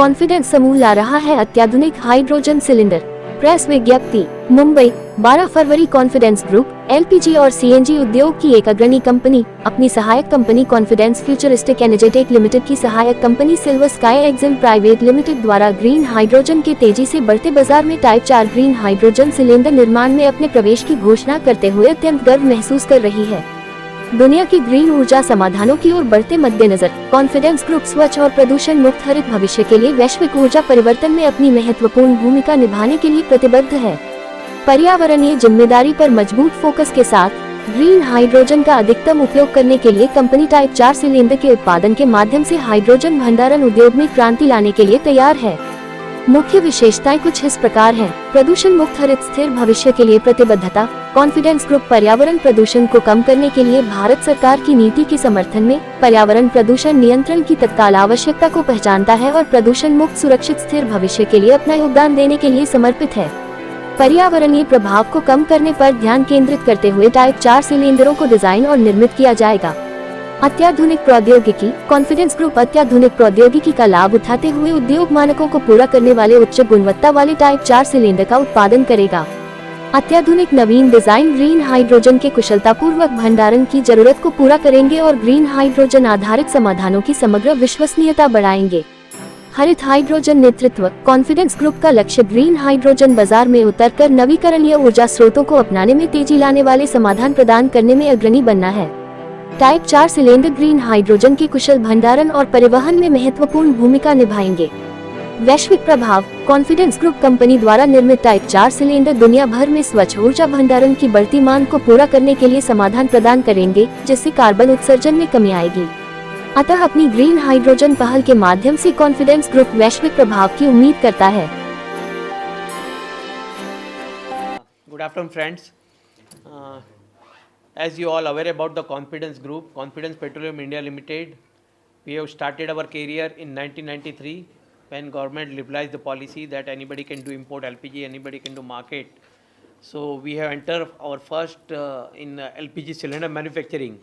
Confidence समूह ला रहा है अत्याधुनिक हाइड्रोजन सिलेंडर। प्रेस विज्ञप्ति, मुंबई 12 फरवरी। कॉन्फिडेंस ग्रुप एलपीजी और सीएनजी उद्योग की एक अग्रणी कंपनी अपनी सहायक company confidence futuristic energetic limited की सहायक company silver sky Exim private limited द्वारा ग्रीन हाइड्रोजन के तेजी से बढ़ते बाजार में टाइप 4 ग्रीन हाइड्रोजन सिलेंडर निर्माण में अपने प्रवेश की घोषणा करते हुए अत्यंत गर्व महसूस कर रही है। दुनिया की ग्रीन ऊर्जा समाधानों की ओर बढ़ते मद्देनजर कॉन्फिडेंस ग्रुप स्वच्छ और प्रदूषण मुक्त हरित भविष्य के लिए वैश्विक ऊर्जा परिवर्तन में अपनी महत्वपूर्ण भूमिका निभाने के लिए प्रतिबद्ध है। पर्यावरणीय जिम्मेदारी पर मजबूत फोकस के साथ ग्रीन हाइड्रोजन का अधिकतम उपयोग करने के लिए कंपनी टाइप 4 सिलेंडर के उत्पादन के माध्यम से हाइड्रोजन भंडारण उद्योग में क्रांति लाने के लिए तैयार है। मुख्य विशेषताएं कुछ इस प्रकार हैं। प्रदूषण मुक्त हरित स्थिर भविष्य के लिए प्रतिबद्धता। कॉन्फिडेंस ग्रुप पर्यावरण प्रदूषण को कम करने के लिए भारत सरकार की नीति के समर्थन में पर्यावरण प्रदूषण नियंत्रण की तत्काल आवश्यकता को पहचानता है और प्रदूषण मुक्त सुरक्षित स्थिर भविष्य के लिए अपना योगदान देने के लिए समर्पित है। पर्यावरणीय प्रभाव को कम करने पर ध्यान केंद्रित करते हुए टाइप 4 सिलेंडरों को डिजाइन और निर्मित किया जाएगा। अत्याधुनिक प्रौद्योगिकी। कॉन्फिडेंस ग्रुप अत्याधुनिक प्रौद्योगिकी का लाभ उठाते हुए उद्योग मानकों को पूरा करने वाले उच्च गुणवत्ता वाले टाइप 4 सिलेंडर का उत्पादन करेगा। अत्याधुनिक नवीन डिजाइन ग्रीन हाइड्रोजन के कुशलतापूर्वक भंडारण की जरूरत को पूरा करेंगे और ग्रीन हाइड्रोजन आधारित समाधानों की समग्र विश्वसनीयता बढ़ाएंगे। हरित हाइड्रोजन नेतृत्व। कॉन्फिडेंस ग्रुप का लक्ष्य ग्रीन हाइड्रोजन बाजार में उतरकर नवीकरणीय ऊर्जा स्रोतों को अपनाने में तेजी लाने वाले समाधान प्रदान करने में अग्रणी बनना है। टाइप 4 सिलेंडर ग्रीन हाइड्रोजन के कुशल भंडारण और परिवहन में महत्वपूर्ण भूमिका निभाएंगे। वैश्विक प्रभाव। कॉन्फिडेंस ग्रुप कंपनी द्वारा निर्मित टाइप 4 सिलेंडर दुनिया भर में स्वच्छ ऊर्जा भंडारण की बढ़ती मांग को पूरा करने के लिए समाधान प्रदान करेंगे, जिससे कार्बन उत्सर्जन में कमी आएगी। अतः अपनी ग्रीन हाइड्रोजन पहल के माध्यम से कॉन्फिडेंस ग्रुप वैश्विक प्रभाव की उम्मीद करता है। Good afternoon friends, as you all aware about the Confidence Group, Confidence Petroleum India Limited, we have started our career in 1993 when government liberalized the policy that anybody can do import LPG, anybody can do market. So we have entered our first in LPG cylinder manufacturing,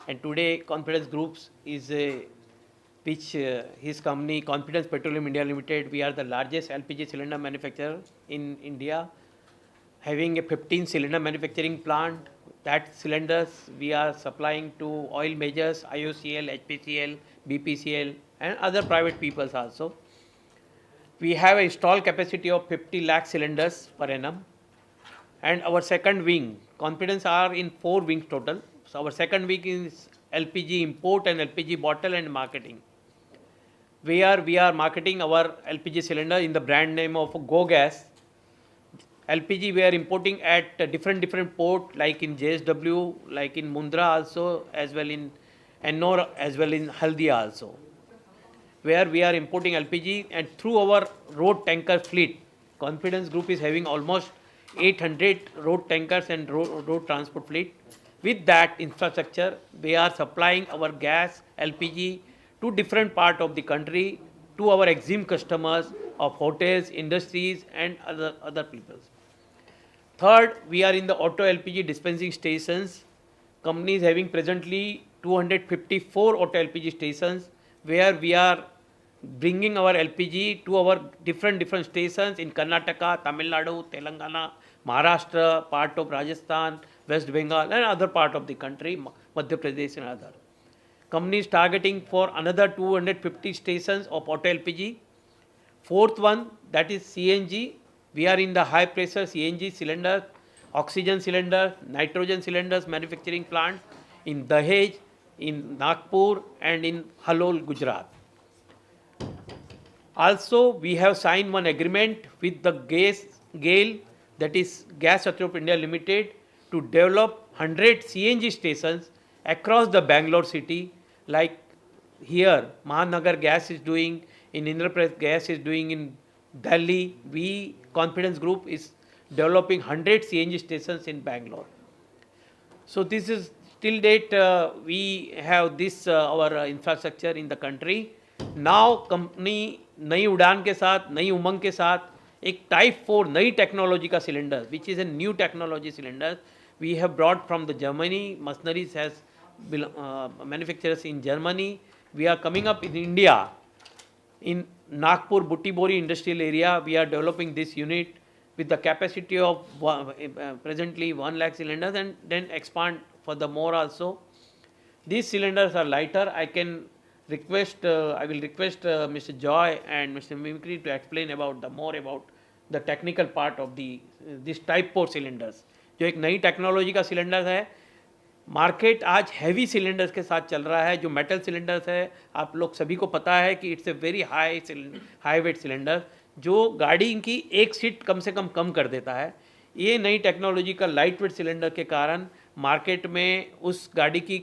and today Confidence Groups is his company Confidence Petroleum India Limited. We are the largest LPG cylinder manufacturer in India, having a 15 cylinder manufacturing plant. That cylinders we are supplying to oil majors, IOCL, HPCL, BPCL and other private peoples also. We have a installed capacity of 50 lakh cylinders per annum, and our second wing, Confidence are in 4 wings total. So our second wing is LPG import and LPG bottle and marketing. We are marketing our LPG cylinder in the brand name of GoGas. LPG we are importing at different port, like in JSW, like in Mundra also, as well in Ennore, as well in Haldia also, where we are importing LPG. And through our road tanker fleet, Confidence Group is having almost 800 road tankers and road transport fleet. With that infrastructure, we are supplying our gas, LPG to different part of the country, to our EXIM customers of hotels, industries and other people. Third, we are in the auto LPG dispensing stations. Company is having presently 254 auto LPG stations, where we are bringing our LPG to our different stations in Karnataka, Tamil Nadu, Telangana, Maharashtra, part of Rajasthan, West Bengal and other part of the country, Madhya Pradesh and other. Company is targeting for another 250 stations of auto LPG. Fourth one, that is CNG. We are in the high pressure CNG cylinders, oxygen cylinders, nitrogen cylinders manufacturing plants in Dahej, in Nagpur and in Halol, Gujarat. Also, we have signed one agreement with the GAIL, that is Gas Authority of India Limited, to develop 100 CNG stations across the Bangalore city, like here Mahanagar Gas is doing, in Indraprasth Gas is doing in Delhi. We, Confidence Group, is developing 100 CNG stations in Bangalore. So this is till date we have this our infrastructure in the country. Now company नई उड़ान के साथ, नई उमंग के साथ एक type 4 नई technology का cylinder, which is a new technology cylinder, we have brought from the Germany. Machineries has manufacturers in Germany. We are coming up in India in Nagpur Butibori industrial area, we are developing this unit with the capacity of presently 1 lakh cylinders, and then expand for the more also. These cylinders are lighter. I will request Mr. Joy and Mr. Mimicry to explain about the technical part of this type 4 cylinders, जो एक नई technology का cylinder है. Market आज heavy cylinders के साथ चल रहा है. जो मेटल सिलेंडर्स है, आप लोग सभी को पता है कि it's a very high wait cylinder, जो गाड़ी की एक सीट कम से कम कर देता है. ये नई टेक्नोलॉजी का लाइट वेट सिलेंडर के कारण मार्केट में उस गाड़ी की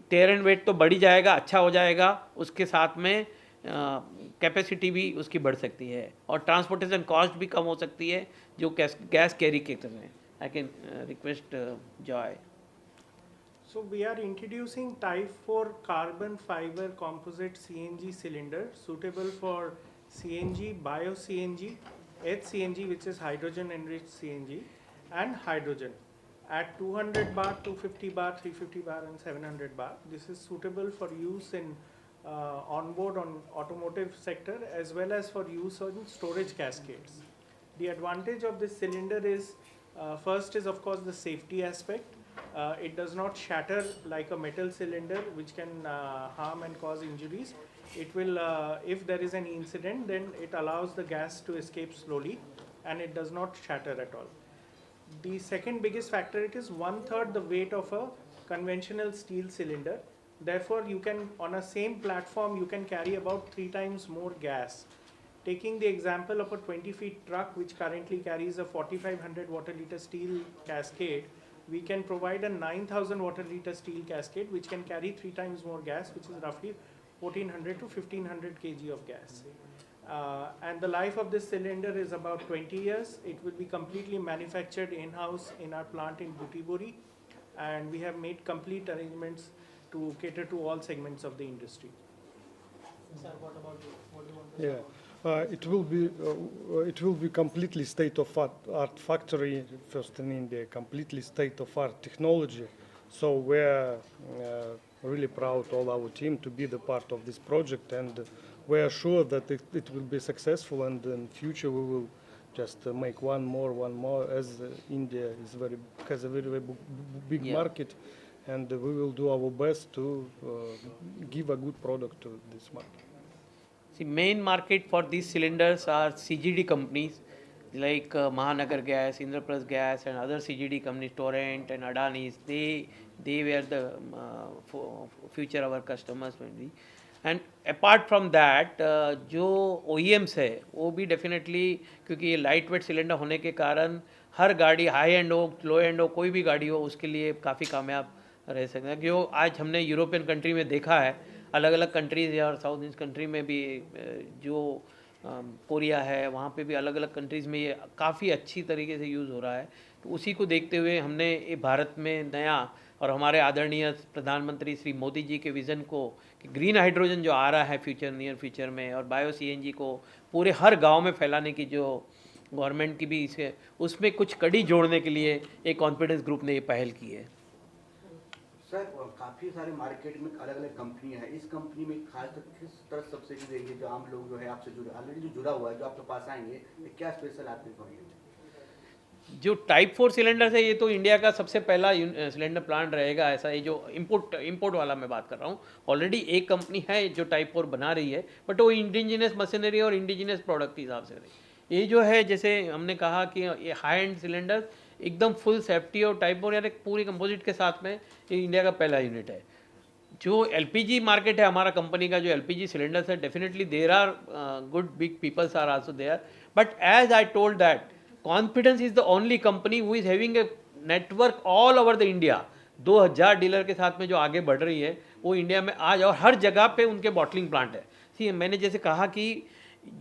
टेयर एंड वेट तो बढ़ी जाएगा, अच्छा हो जाएगा, उसके साथ में कैपेसिटी भी उसकी बढ़ सकती है और ट्रांसपोर्टेशन कॉस्ट भी कम हो सकती है जो गैस कैरी के कर रहे हैं. I can request Joy. So we are introducing Type 4 carbon fiber composite CNG cylinder suitable for CNG, bio-CNG, HCNG which is hydrogen enriched CNG, and hydrogen at 200 bar, 250 bar, 350 bar and 700 bar. This is suitable for use in onboard on automotive sector as well as for use on storage cascades. The advantage of this cylinder is first is of course the safety aspect. It does not shatter like a metal cylinder which can harm and cause injuries. It will, if there is an incident, then it allows the gas to escape slowly and it does not shatter at all. The second biggest factor, it is 1/3 the weight of a conventional steel cylinder. Therefore, you can, on a same platform, you can carry about 3 times more gas. Taking the example of a 20-feet truck which currently carries a 4500 water liter steel cascade, we can provide a 9000 water liter steel cascade which can carry 3 times more gas, which is roughly 1400 to 1500 kg of gas. And the life of this cylinder is about 20 years. It will be completely manufactured in-house in our plant in Butibori, and we have made complete arrangements to cater to all segments of the industry. Sir, what about you? What do you want to Yeah, it will be completely state-of-art factory, first in India, completely state-of-art technology. So we're really proud, all our team, to be the part of this project, and we are sure that it will be successful, and in future we will just make one more, as India has a very big market, and we will do our best to give a good product to this market. See, main market for these cylinders are CGD companies like Mahanagar Gas, Indraprasth Gas, and other CGD companies, Torrent and Adani's. They were the future our customers mainly. And apart from that, जो OEMs है वो भी definitely, क्योंकि ये light weight cylinder होने के कारण हर गाड़ी हाई एंड हो, लो एंड हो, कोई भी गाड़ी हो, उसके लिए काफ़ी कामयाब रह सकते हैं. क्यों आज हमने यूरोपियन कंट्री में देखा है, अलग अलग कंट्रीज़ और साउथ ईस्ट कंट्री में भी, जो कोरिया है वहाँ पे भी अलग अलग कंट्रीज़ में ये काफ़ी अच्छी तरीके से यूज़ हो रहा है. तो उसी को देखते हुए हमने ये भारत में नया, और हमारे आदरणीय प्रधानमंत्री श्री मोदी जी के विज़न को कि ग्रीन हाइड्रोजन जो आ रहा है नियर फ्यूचर में, और बायो CNG को पूरे हर गांव में फैलाने की जो गवर्नमेंट की भी इसे, उसमें कुछ कड़ी जोड़ने के लिए एक कॉन्फिडेंस ग्रुप ने ये पहल की है. सर, काफ़ी सारे मार्केट में अलग अलग कंपनियां हैं. इस कंपनी में खास कर किस तरह सब्सिडी देंगे जो आम लोग जो है आपसे ऑलरेडी जो जुड़ा हुआ है, जो आपके पास आएंगे, क्या स्पेशल आपके करेंगे? जो टाइप 4 सिलेंडर है, ये तो इंडिया का सबसे पहला सिलेंडर प्लांट रहेगा ऐसा. ये जो इंपोर्ट वाला मैं बात कर रहा हूँ, ऑलरेडी एक कंपनी है जो टाइप 4 बना रही है, बट वो इंडिजिनस मशीनरी और इंडिजिनस प्रोडक्ट के हिसाब से रही. ये जो है, जैसे हमने कहा कि ये हाई एंड सिलेंडर एकदम फुल सेफ्टी और टाइप 4 यानी पूरी कंपोजिट के साथ में, ये इंडिया का पहला यूनिट है. जो LPG मार्केट है हमारा कंपनी का, जो LPG सिलेंडर्स है, definitely there are good big peoples are also there, but as I told that confidence is the only company who is having a network all over the India. 2000 dealer के साथ में जो आगे बढ़ रही है वो इंडिया में आज, और हर जगह पे उनके बॉटलिंग प्लांट है. सी, मैंने जैसे कहा कि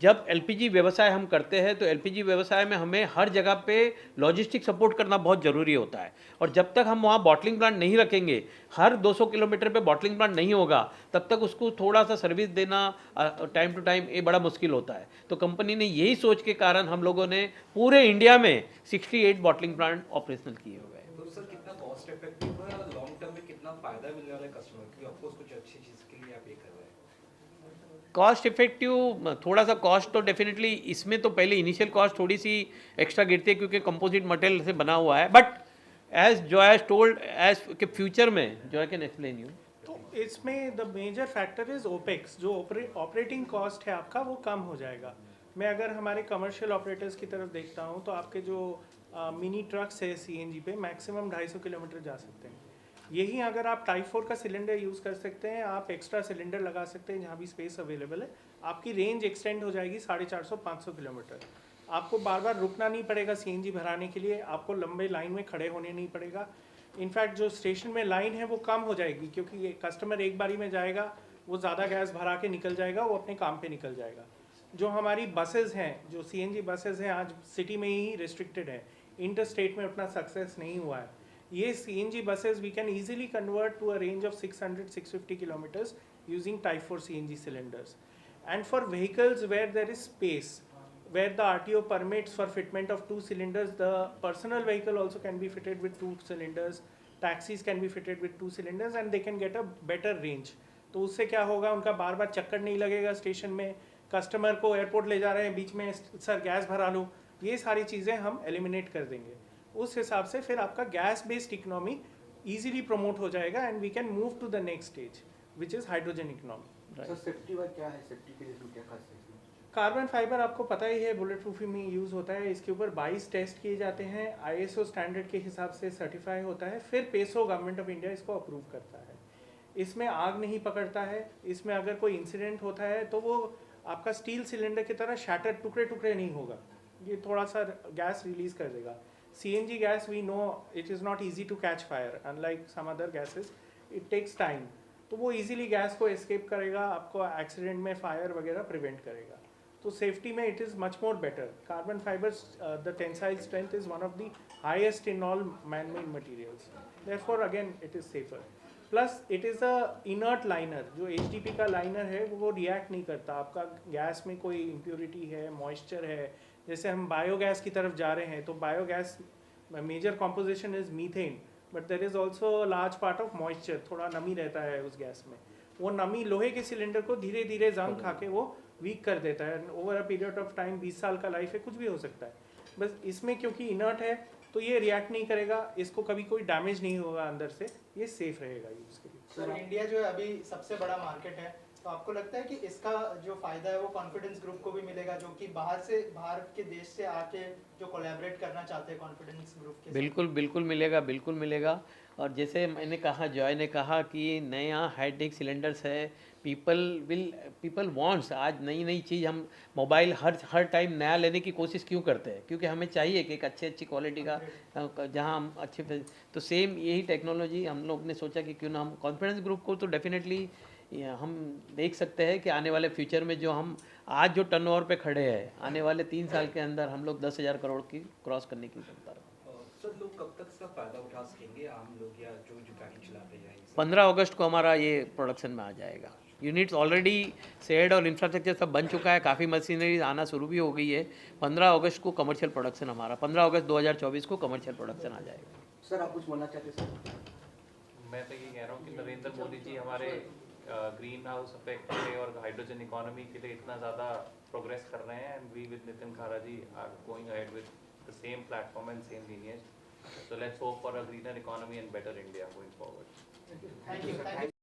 जब LPG व्यवसाय हम करते हैं तो LPG व्यवसाय में हमें हर जगह पे लॉजिस्टिक सपोर्ट करना बहुत ज़रूरी होता है, और जब तक हम वहाँ बॉटलिंग प्लांट नहीं रखेंगे, हर 200 किलोमीटर पे बॉटलिंग प्लांट नहीं होगा, तब तक उसको थोड़ा सा सर्विस देना टाइम टू टाइम ये बड़ा मुश्किल होता है. तो कंपनी ने यही सोच के कारण हम लोगों ने पूरे इंडिया में 68 बॉटलिंग प्लांट ऑपरेशनल किए हुए हैं. तो सर, कितना कॉस्ट इफेक्टिव है और लॉन्ग टर्म में कितना फायदा मिलने वाला है कस्टमर, क्योंकि ऑफकोर्स कुछ अच्छी चीज़ के लिए आप ये कर रहे हैं. कॉस्ट इफेक्टिव थोड़ा सा कॉस्ट तो डेफिनेटली इसमें तो पहले इनिशियल कॉस्ट थोड़ी सी एक्स्ट्रा गिरती है क्योंकि कंपोजिट मटेरियल से बना हुआ है, but as Joy told as के फ्यूचर में जॉय कैन एक्सप्लेन यू। तो इसमें the major factor is opex, जो ऑपरेटिंग कॉस्ट है आपका वो कम हो जाएगा। मैं अगर हमारे कमर्शियल ऑपरेटर्स की तरफ देखता हूँ तो आपके जो मिनी ट्रक्स है सीएनजी पे मैक्सिमम 250 किलोमीटर जा सकते हैं। यही अगर आप टाइप 4 का सिलेंडर यूज़ कर सकते हैं, आप एक्स्ट्रा सिलेंडर लगा सकते हैं जहाँ भी स्पेस अवेलेबल है, आपकी रेंज एक्सटेंड हो जाएगी 450-500 किलोमीटर। आपको बार बार रुकना नहीं पड़ेगा सीएनजी भराने के लिए, आपको लंबे लाइन में खड़े होने नहीं पड़ेगा। इनफैक्ट जो स्टेशन में लाइन है वो कम हो जाएगी क्योंकि ये कस्टमर एक बारी में जाएगा, वो ज़्यादा गैस भरा के निकल जाएगा, वो अपने काम पे निकल जाएगा। जो हमारी बसेज़ हैं, जो सीएनजी बसेज़ हैं, आज सिटी में ही रिस्ट्रिक्टेड है, इंटर स्टेट में उतना सक्सेस नहीं हुआ है। ये CNG buses we can easily convert to a range of 600-650 kilometers using Type 4 CNG cylinders. And for vehicles where there is space, where the RTO permits for fitment of 2 cylinders, the personal vehicle also can be fitted with 2 cylinders, taxis can be fitted with 2 cylinders and they can get a better range. तो उससे क्या होगा, उनका बार बार चक्कर नहीं लगेगा station में, customer को एयरपोर्ट ले जा रहे हैं, बीच में सर गैस भरा लो, ये सारी चीज़ें हम एलिमिनेट कर देंगे। उस हिसाब से फिर आपका gas based economy easily promote हो जाएगा and we can move to the next stage which is hydrogen economy. Sir safety wise क्या है, सेफ्टी के लिए क्या खास है इसमें? कार्बन फाइबर आपको पता ही है बुलेट प्रूफिंग में यूज़ होता है। इसके ऊपर 22 टेस्ट किए जाते हैं, ISO स्टैंडर्ड के हिसाब से सर्टिफाई होता है, फिर पेसो गवर्नमेंट ऑफ इंडिया इसको अप्रूव करता है। इसमें आग नहीं पकड़ता है, इसमें अगर कोई इंसिडेंट होता है तो वो आपका स्टील सिलेंडर की तरह शैटर टुकड़े टुकड़े नहीं होगा, ये थोड़ा सा गैस रिलीज कर देगा। CNG gas we know it is not easy to catch fire, unlike some other gases it takes time, तो वो easily गैस को escape करेगा, आपको एक्सीडेंट में फायर वगैरह प्रिवेंट करेगा। तो सेफ्टी में it is much more better. Carbon fibers the tensile strength is one of the highest in all man-made materials, therefore again it is safer. Plus it is a inert liner, जो HDP का liner है वो react नहीं करता। आपका gas में कोई impurity है, मॉइस्चर है, जैसे हम बायोगैस की तरफ जा रहे हैं तो biogas major composition is methane, but there is also large part of moisture, थोड़ा नमी रहता है उस गैस में। वो नमी लोहे के सिलेंडर को धीरे धीरे जंग खा के वो वीक कर देता है। Over a period of time 20 साल का लाइफ है, कुछ भी हो सकता है। बस इसमें क्योंकि इनर्ट है तो ये रिएक्ट नहीं करेगा, इसको कभी कोई डैमेज नहीं होगा अंदर से, ये सेफ रहेगा यूज़ के लिए। सर इंडिया जो है अभी सबसे बड़ा मार्केट है, तो आपको लगता है कि इसका जो फायदा है वो कॉन्फिडेंस ग्रुप को भी मिलेगा, जो कि बाहर के देश से आके जो कोलैबोरेट करना चाहते हैं कॉन्फिडेंस ग्रुप के साथ? बिल्कुल बिल्कुल मिलेगा, बिल्कुल मिलेगा। और जैसे मैंने कहा, जॉय ने कहा कि नया हाईटेक सिलेंडर्स है, पीपल वांट्स, आज नई नई चीज़, हम मोबाइल हर टाइम नया लेने की कोशिश क्यों करते हैं, क्योंकि हमें चाहिए कि एक अच्छी क्वालिटी का, जहां हम अच्छे, तो सेम यही टेक्नोलॉजी हम लोग ने सोचा कि क्यों ना हम कॉन्फिडेंस ग्रुप को, तो डेफिनेटली हम देख सकते हैं कि आने वाले फ्यूचर में जो हम आज जो टर्नओवर पे खड़े हैं, आने वाले 3 साल के अंदर हम लोग 10,000 करोड़ की क्रॉस करने की क्षमता रखते हैं। सर लोग कब तक इसका फायदा उठा सकेंगे, आम लोग या जो गाड़ी चलाते हैं? 15 अगस्त को हमारा ये प्रोडक्शन में आ जाएगा। यूनिट्स ऑलरेडी शेड और इंफ्रास्ट्रक्चर सब बन चुका है, काफ़ी मशीनरी आना शुरू भी हो गई है। 15 अगस्त को कमर्शियल प्रोडक्शन हमारा, 15 अगस्त 2024 को कमर्शियल प्रोडक्शन आ जाएगा। सर आप कुछ बोलना चाहते सर? मैं तो ये कह रहा हूँ कि नरेंद्र मोदी जी हमारे ग्रीन हाउस इफेक्ट के लिए और हाइड्रोजन इकोनॉमी के लिए इतना ज़्यादा प्रोग्रेस कर रहे हैं, and we with Nitin Khara ji are going ahead with the same platform and same lineage, so let's hope for a greener economy and better India going forward. Thank you.